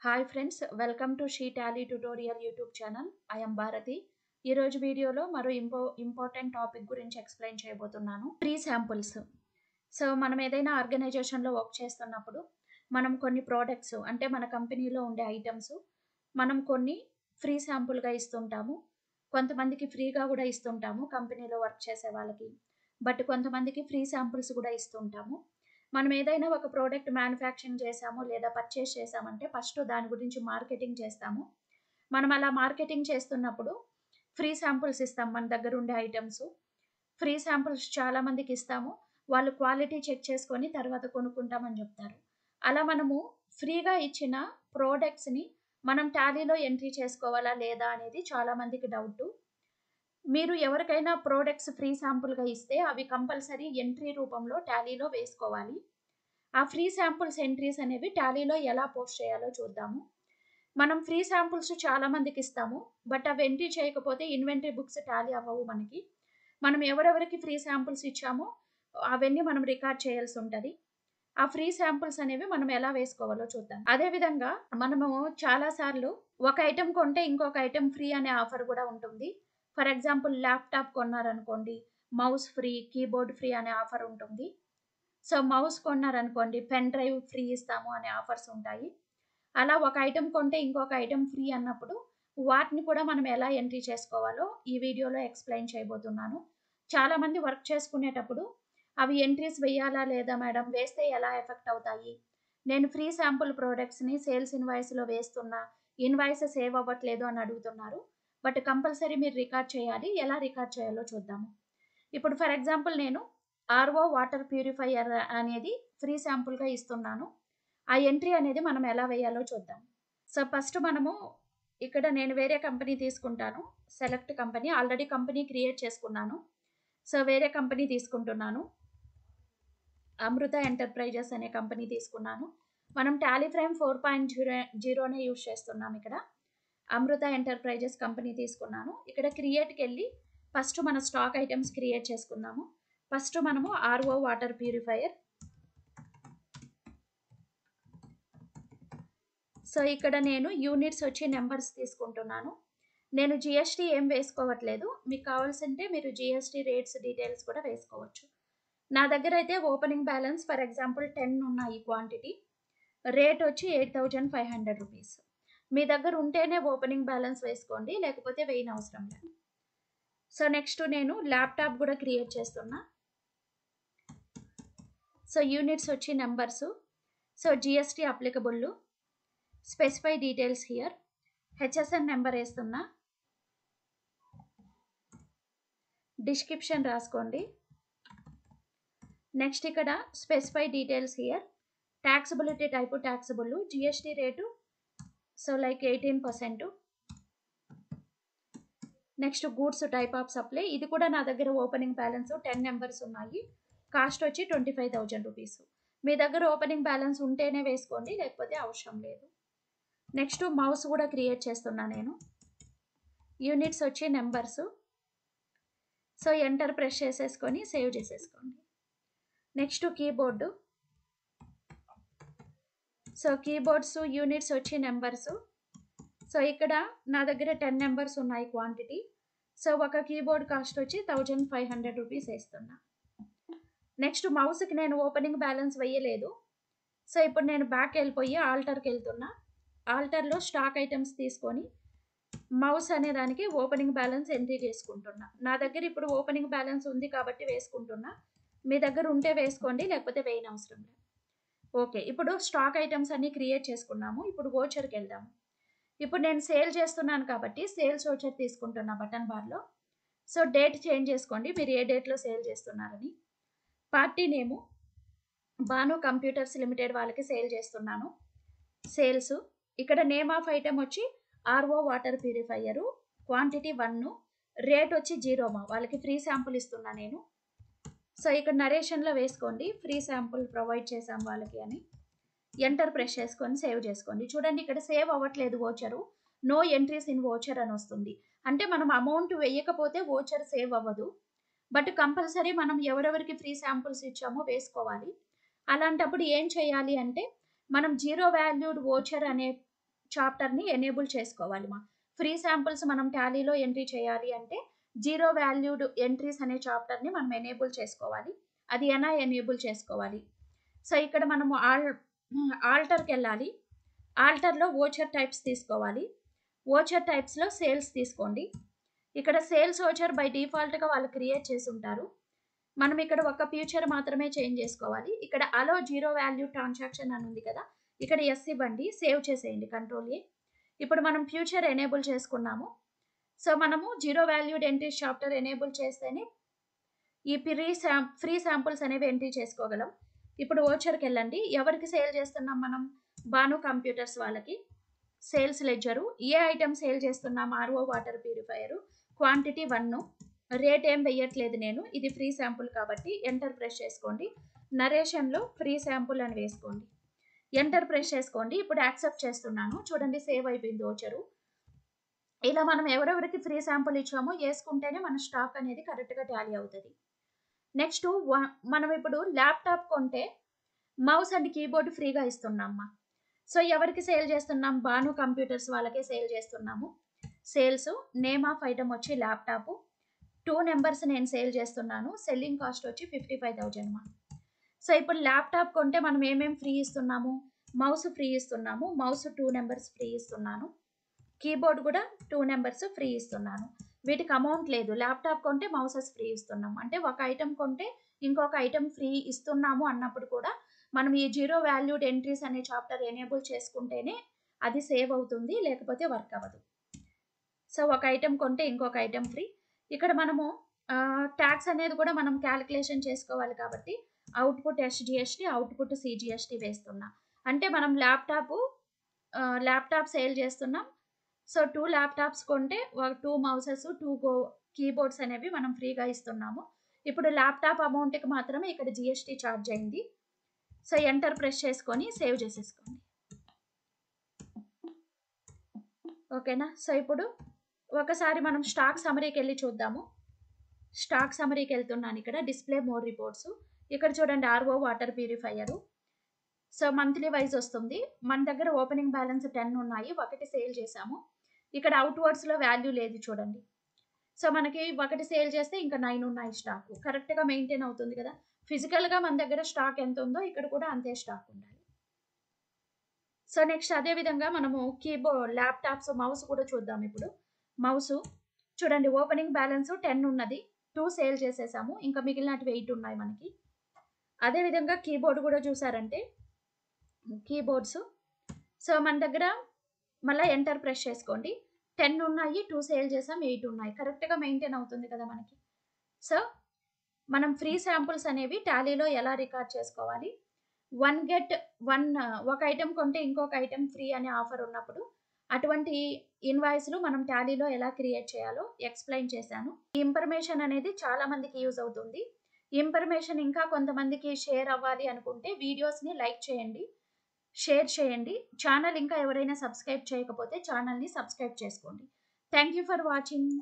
Hi friends, welcome to she tally tutorial YouTube channel. I am Bharati. ఈరోజు వీడియోలో మరో important topic గురించి explain చేయబోతున్నాను. Free samples. సో మనం ఏదైనా ఆర్గనైజేషన్లో వర్క్ చేస్తున్నప్పుడు మనం కొన్ని ప్రోడక్ట్స్ అంటే మన కంపెనీలో ఉండే ఐటమ్స్ మనం కొన్ని ఫ్రీ శాంపుల్గా ఇస్తుంటాము. కొంతమందికి ఫ్రీగా కూడా ఇస్తుంటాము కంపెనీలో వర్క్ చేసే వాళ్ళకి. బట్ కొంతమందికి ఫ్రీ శాంపుల్స్ కూడా ఇస్తుంటాము. మనం ఏదైనా ఒక ప్రోడక్ట్ మ్యానుఫ్యాక్చరింగ్ చేసాము లేదా పర్చేస్ చేసామంటే ఫస్ట్ దాని గురించి మార్కెటింగ్ చేస్తాము. మనం అలా మార్కెటింగ్ చేస్తున్నప్పుడు ఫ్రీ శాంపుల్స్ ఇస్తాం. మన దగ్గర ఉండే ఐటమ్స్ ఫ్రీ శాంపుల్స్ చాలా మందికి ఇస్తాము. వాళ్ళు క్వాలిటీ చెక్ చేసుకొని తర్వాత కొనుక్కుంటామని చెప్తారు. అలా మనము ఫ్రీగా ఇచ్చిన ప్రోడక్ట్స్ని మనం టాలీలో ఎంట్రీ చేసుకోవాలా లేదా అనేది చాలా మందికి డౌట్. మీరు ఎవరికైనా ప్రోడక్ట్స్ ఫ్రీ శాంపుల్గా ఇస్తే అవి కంపల్సరీ ఎంట్రీ రూపంలో టాలీలో వేసుకోవాలి. ఆ ఫ్రీ శాంపుల్స్ ఎంట్రీస్ అనేవి టాలీలో ఎలా పోస్ట్ చేయాలో చూద్దాము. మనం ఫ్రీ శాంపుల్స్ చాలా మందికి ఇస్తాము. బట్ అవి ఎంట్రీ చేయకపోతే ఇన్వెంటరీ బుక్స్ టాలీ అవ్వవు మనకి. మనం ఎవరెవరికి ఫ్రీ శాంపుల్స్ ఇచ్చామో అవన్నీ మనం రికార్డ్ చేయాల్సి ఉంటుంది. ఆ ఫ్రీ శాంపుల్స్ అనేవి మనం ఎలా వేసుకోవాలో చూద్దాం. అదేవిధంగా మనము చాలాసార్లు ఒక ఐటెం కొంటే ఇంకొక ఐటెం ఫ్రీ అనే ఆఫర్ కూడా ఉంటుంది. ఫర్ ఎగ్జాంపుల్ ల్యాప్టాప్ కొన్నారనుకోండి, మౌస్ ఫ్రీ, కీబోర్డ్ ఫ్రీ అనే ఆఫర్ ఉంటుంది. సో మౌస్ కొన్నారనుకోండి, పెన్ డ్రైవ్ ఫ్రీ ఇస్తాము అనే ఆఫర్స్ ఉంటాయి. అలా ఒక ఐటెం కొంటే ఇంకొక ఐటెం ఫ్రీ అన్నప్పుడు వాటిని కూడా మనం ఎలా ఎంట్రీ చేసుకోవాలో ఈ వీడియోలో ఎక్స్ప్లెయిన్ చేయబోతున్నాను. చాలామంది వర్క్ చేసుకునేటప్పుడు అవి ఎంట్రీస్ వేయాలా లేదా మేడం, వేస్తే ఎలా ఎఫెక్ట్ అవుతాయి, నేను ఫ్రీ శాంపుల్ ప్రోడక్ట్స్ని సేల్స్ ఇన్వాయిస్లో వేస్తున్నా, ఇన్వాయిస్ సేవ్ అవ్వట్లేదు అని అడుగుతున్నారు. బట్ కంపల్సరీ మీరు రికార్డ్ చేయాలి. ఎలా రికార్డ్ చేయాలో చూద్దాము. ఇప్పుడు ఫర్ ఎగ్జాంపుల్ నేను ఆర్ఓ వాటర్ ప్యూరిఫైయర్ అనేది ఫ్రీ శాంపుల్గా ఇస్తున్నాను. ఆ ఎంట్రీ అనేది మనం ఎలా వేయాలో చూద్దాం. సో ఫస్ట్ మనము ఇక్కడ నేను వేరే కంపెనీ తీసుకుంటాను. Select company, already company create చేసుకున్నాను. సో వేరే కంపెనీ తీసుకుంటున్నాను. అమృత ఎంటర్ప్రైజెస్ అనే కంపెనీ తీసుకున్నాను. మనం టాలీఫ్రేమ్ 4.0నే యూజ్ చేస్తున్నాం. ఇక్కడ అమృత ఎంటర్ప్రైజెస్ కంపెనీ తీసుకున్నాను. ఇక్కడ క్రియేట్కి వెళ్ళి ఫస్ట్ మన స్టాక్ ఐటమ్స్ క్రియేట్ చేసుకుందాము. ఫస్ట్ మనము ఆర్ఓ వాటర్ ప్యూరిఫైయర్. సో ఇక్కడ నేను యూనిట్స్ వచ్చి నెంబర్స్ తీసుకుంటున్నాను. నేను జిఎస్టీ ఏం వేసుకోవట్లేదు. మీకు కావాల్సింటే మీరు జిఎస్టీ రేట్స్ డీటెయిల్స్ కూడా వేసుకోవచ్చు. నా దగ్గర అయితే ఓపెనింగ్ బ్యాలెన్స్ ఫర్ ఎగ్జాంపుల్ 10 ఉన్నాయి క్వాంటిటీ. రేట్ వచ్చి 8,500 రూపీస్. మీ దగ్గర ఉంటేనే ఓపెనింగ్ బ్యాలెన్స్ వేసుకోండి, లేకపోతే వేయని అవసరం లేదు. సో నెక్స్ట్ నేను ల్యాప్టాప్ కూడా క్రియేట్ చేస్తున్నా. సో యూనిట్స్ వచ్చి numbers. So GST applicable, specify details here, HSN number వేస్తున్నా, డిస్క్రిప్షన్ రాసుకోండి. నెక్స్ట్ ఇక్కడ specify details here, taxability type taxable, GST rate so like 18%. Next goods type of supply, ఇది కూడా నా దగ్గర ఓపెనింగ్ బ్యాలెన్స్ 10 నెంబర్స్ ఉన్నాయి. Cost వచ్చి 25,000 రూపీస్. మీ దగ్గర ఓపెనింగ్ బ్యాలెన్స్ ఉంటేనే వేసుకోండి, లేకపోతే అవసరం లేదు. నెక్స్ట్ మౌస్ కూడా క్రియేట్ చేస్తున్నా నేను. యూనిట్స్ వచ్చి నెంబర్స్. సో ఎంటర్ ప్రెస్ చేసేసుకొని సేవ్ చేసేసుకోండి. Next keyboard. So keyboards units వచ్చి నెంబర్స్. సో ఇక్కడ నా దగ్గర 10 నెంబర్స్ ఉన్నాయి క్వాంటిటీ. సో ఒక కీబోర్డ్ కాస్ట్ వచ్చి 1,500 రూపీస్ వేస్తున్నా. నెక్స్ట్ మౌస్కి నేను ఓపెనింగ్ బ్యాలెన్స్ వేయలేదు. సో ఇప్పుడు నేను బ్యాక్ వెళ్ళిపోయి ఆల్టర్కి వెళ్తున్నా. ఆల్టర్లో స్టాక్ ఐటమ్స్ తీసుకొని మౌస్ అనే దానికి ఓపెనింగ్ బ్యాలెన్స్ ఎంట్రీ చేసుకుంటున్నా. నా దగ్గర ఇప్పుడు ఓపెనింగ్ బ్యాలెన్స్ ఉంది కాబట్టి వేసుకుంటున్నా. మీ దగ్గర ఉంటే వేసుకోండి, లేకపోతే వేయని అవసరం లేదు. ఓకే, ఇప్పుడు స్టాక్ ఐటమ్స్ అన్నీ క్రియేట్ చేసుకున్నాము. ఇప్పుడు వోచర్కి వెళ్దాము. ఇప్పుడు నేను సేల్ చేస్తున్నాను కాబట్టి సేల్స్ వోచర్ తీసుకుంటున్నా బటన్ బార్లో. సో డేట్ చేంజ్ చేసుకోండి, మీరు ఏ డేట్లో సేల్ చేస్తున్నారని. పార్టీ నేము భాను కంప్యూటర్స్ లిమిటెడ్ వాళ్ళకి సేల్ చేస్తున్నాను. సేల్స్. ఇక్కడ నేమ్ ఆఫ్ ఐటమ్ వచ్చి RO water purifier, quantity 1, rate వచ్చి 0. వాళ్ళకి ఫ్రీ శాంపుల్ ఇస్తున్నా నేను. సో ఇక్కడ నరేషన్లో వేసుకోండి, ఫ్రీ శాంపుల్ ప్రొవైడ్ చేసాం వాళ్ళకి అని. ఎంటర్ ప్రెస్ చేసుకొని సేవ్ చేసుకోండి. చూడండి ఇక్కడ సేవ్ అవ్వట్లేదు వోచరు, నో ఎంట్రీస్ ఇన్ వోచర్ అని వస్తుంది. అంటే మనం అమౌంట్ వేయకపోతే వోచర్ సేవ్ అవ్వదు. బట్ కంపల్సరీ మనం ఎవరెవరికి ఫ్రీ శాంపుల్స్ ఇచ్చామో వేసుకోవాలి. అలాంటప్పుడు ఏం చేయాలి అంటే మనం జీరో వాల్యూడ్ వోచర్ అనే చాప్టర్ని ఎనేబుల్ చేసుకోవాలి. ఫ్రీ శాంపుల్స్ మనం టాలీలో ఎంట్రీ చేయాలి అంటే జీరో వాల్యూడ్ ఎంట్రీస్ అనే చాప్టర్ని మనం ఎనేబుల్ చేసుకోవాలి. అది ఎలా ఎనేబుల్ చేసుకోవాలి? సో ఇక్కడ మనము ఆల్టర్కి వెళ్ళాలి. ఆల్టర్లో వోచర్ టైప్స్ తీసుకోవాలి. వోచర్ టైప్స్లో సేల్స్ తీసుకోండి. ఇక్కడ సేల్స్ వోచర్ బై డిఫాల్ట్గా వాళ్ళు క్రియేట్ చేసి ఉంటారు. మనం ఇక్కడ ఒక ఫ్యూచర్ మాత్రమే చేంజ్ చేసుకోవాలి. ఇక్కడ అలో జీరో వాల్యూ ట్రాన్సాక్షన్ అని ఉంది కదా, ఇక్కడ ఎస్ ఇవ్వండి, సేవ్ చేసేయండి, కంట్రోల్ ఏ. ఇప్పుడు మనం ఫ్యూచర్ ఎనేబుల్ చేసుకున్నాము. సో మనము zero valued entries chapter enable చేస్తేనే ఈ ఫ్రీ శాంపుల్స్ అనేవి ఎంట్రీ చేసుకోగలం. ఇప్పుడు వోచర్కి వెళ్ళండి. ఎవరికి సేల్ చేస్తున్నాం మనం? బాను కంప్యూటర్స్ వాళ్ళకి. సేల్స్ లెడ్జరు, ఏ ఐటమ్ సేల్ చేస్తున్నాం? RO water purifier, quantity 1, rate ఏం వెయ్యట్లేదు నేను, ఇది ఫ్రీ శాంపుల్ కాబట్టి ఎంటర్ ప్రెస్ చేసుకోండి. నరేషన్లో ఫ్రీ శాంపుల్ అని వేసుకోండి, ఎంటర్ ప్రెస్ చేసుకోండి. ఇప్పుడు యాక్సెప్ట్ చేస్తున్నాను, చూడండి సేవ్ అయిపోయింది వోచరు. ఇలా మనం ఎవరెవరికి ఫ్రీ శాంపుల్ ఇచ్చామో వేసుకుంటేనే మన స్టాక్ అనేది కరెక్ట్గా టాలీ అవుతుంది. నెక్స్ట్ మనం ఇప్పుడు ల్యాప్టాప్ కొంటే మౌస్ అండ్ కీబోర్డ్ ఫ్రీగా ఇస్తున్నామ్మా. సో ఎవరికి సేల్ చేస్తున్నాం? బాను కంప్యూటర్స్ వాళ్ళకే సేల్ చేస్తున్నాము. సేల్స్ నేమ్ ఆఫ్ ఐటమ్ వచ్చి ల్యాప్టాప్, 2 నెంబర్స్ నేను సేల్ చేస్తున్నాను. సెల్లింగ్ కాస్ట్ వచ్చి 55,000. సో ఇప్పుడు ల్యాప్టాప్ కొంటే మనం ఏమేమి ఫ్రీ ఇస్తున్నాము? మౌస్ ఫ్రీ ఇస్తున్నాము, మౌస్ 2 నెంబర్స్ ఫ్రీ ఇస్తున్నాను. కీబోర్డ్ కూడా 2 నెంబర్స్ ఫ్రీ ఇస్తున్నాను. వీటికి అమౌంట్ లేదు. ల్యాప్టాప్ కొంటే మౌసెస్ ఫ్రీ ఇస్తున్నాము. అంటే ఒక ఐటమ్ కొంటే ఇంకొక ఐటమ్ ఫ్రీ ఇస్తున్నాము అన్నప్పుడు కూడా మనం ఈ జీరో వాల్యూడ్ ఎంట్రీస్ అనే చాప్టర్ ఎనేబుల్ చేసుకుంటేనే అది సేవ్ అవుతుంది, లేకపోతే వర్క్ అవ్వదు. సో ఒక ఐటమ్ కొంటే ఇంకొక ఐటమ్ ఫ్రీ. ఇక్కడ మనము ట్యాక్స్ అనేది కూడా మనం క్యాలిక్యులేషన్ చేసుకోవాలి కాబట్టి అవుట్పుట్ ఎస్జిఎస్టీ, అవుట్పుట్ సిజిఎస్టీ వేస్తున్నా. అంటే మనం ల్యాప్టాప్ సేల్ చేస్తున్నాం. సో 2 ల్యాప్టాప్స్ కొంటే 2 మౌసెస్, 2 కీబోర్డ్స్ అనేవి మనం ఫ్రీగా ఇస్తున్నాము. ఇప్పుడు ల్యాప్టాప్ అమౌంట్కి మాత్రమే ఇక్కడ జిఎస్టీ ఛార్జ్ అయింది. సో ఎంటర్ ప్రెస్ చేసుకొని సేవ్ చేసేసుకోండి. ఓకేనా? సో ఇప్పుడు ఒకసారి మనం స్టాక్ సమరీకి వెళ్ళి చూద్దాము. స్టాక్ సమరీకి వెళ్తున్నాను. ఇక్కడ డిస్ప్లే మోర్ రిపోర్ట్స్, ఇక్కడ చూడండి RO water purifier. So monthly wise వస్తుంది. మన దగ్గర ఓపెనింగ్ బ్యాలెన్స్ 10 ఉన్నాయి, 1 సేల్ చేసాము. ఇక్కడ అవుట్వర్డ్స్లో వాల్యూ లేదు చూడండి. సో మనకి 1 సేల్ చేస్తే ఇంకా 9 ఉన్నాయి స్టాక్. కరెక్ట్గా మెయింటైన్ అవుతుంది కదా. ఫిజికల్గా మన దగ్గర స్టాక్ ఎంత ఉందో ఇక్కడ కూడా అంతే స్టాక్ ఉండాలి. సో నెక్స్ట్ అదే విధంగా మనము కీబోర్డ్, ల్యాప్టాప్స్, మౌస్ కూడా చూద్దాం. ఇప్పుడు మౌస్ చూడండి, ఓపెనింగ్ బ్యాలెన్స్ 10 ఉన్నది, 2 సేల్ చేసేసాము, ఇంకా మిగిలినవి 8 ఉన్నాయి మనకి. అదేవిధంగా కీబోర్డ్ కూడా చూసారంటే కీబోర్డ్స్, సో మన దగ్గర మళ్ళీ ఎంటర్ ప్రెస్ చేసుకోండి. 10 ఉన్నాయి, 2 సేల్ చేసాం, 8 ఉన్నాయి. కరెక్ట్గా మెయింటైన్ అవుతుంది కదా మనకి. సో మనం ఫ్రీ శాంపుల్స్ అనేవి టాలీలో ఎలా రికార్డ్ చేసుకోవాలి? 1 get 1, ఒక ఐటమ్ కొంటే ఇంకొక ఐటమ్ ఫ్రీ అనే ఆఫర్ ఉన్నప్పుడు అటువంటి ఇన్వాయిస్లు మనం టాలీలో ఎలా క్రియేట్ చేయాలో ఎక్స్ప్లెయిన్ చేశాను. ఈ ఇన్ఫర్మేషన్ అనేది చాలా మందికి యూజ్ అవుతుంది. ఈ ఇన్ఫర్మేషన్ ఇంకా కొంతమందికి షేర్ అవ్వాలి అనుకుంటే వీడియోస్ని లైక్ చేయండి, షేర్ చేయండి. ఛానల్ ఇంకా ఎవరైనా సబ్స్క్రైబ్ చేయకపోతే ఛానల్ని సబ్స్క్రైబ్ చేసుకోండి. Thank you for watching.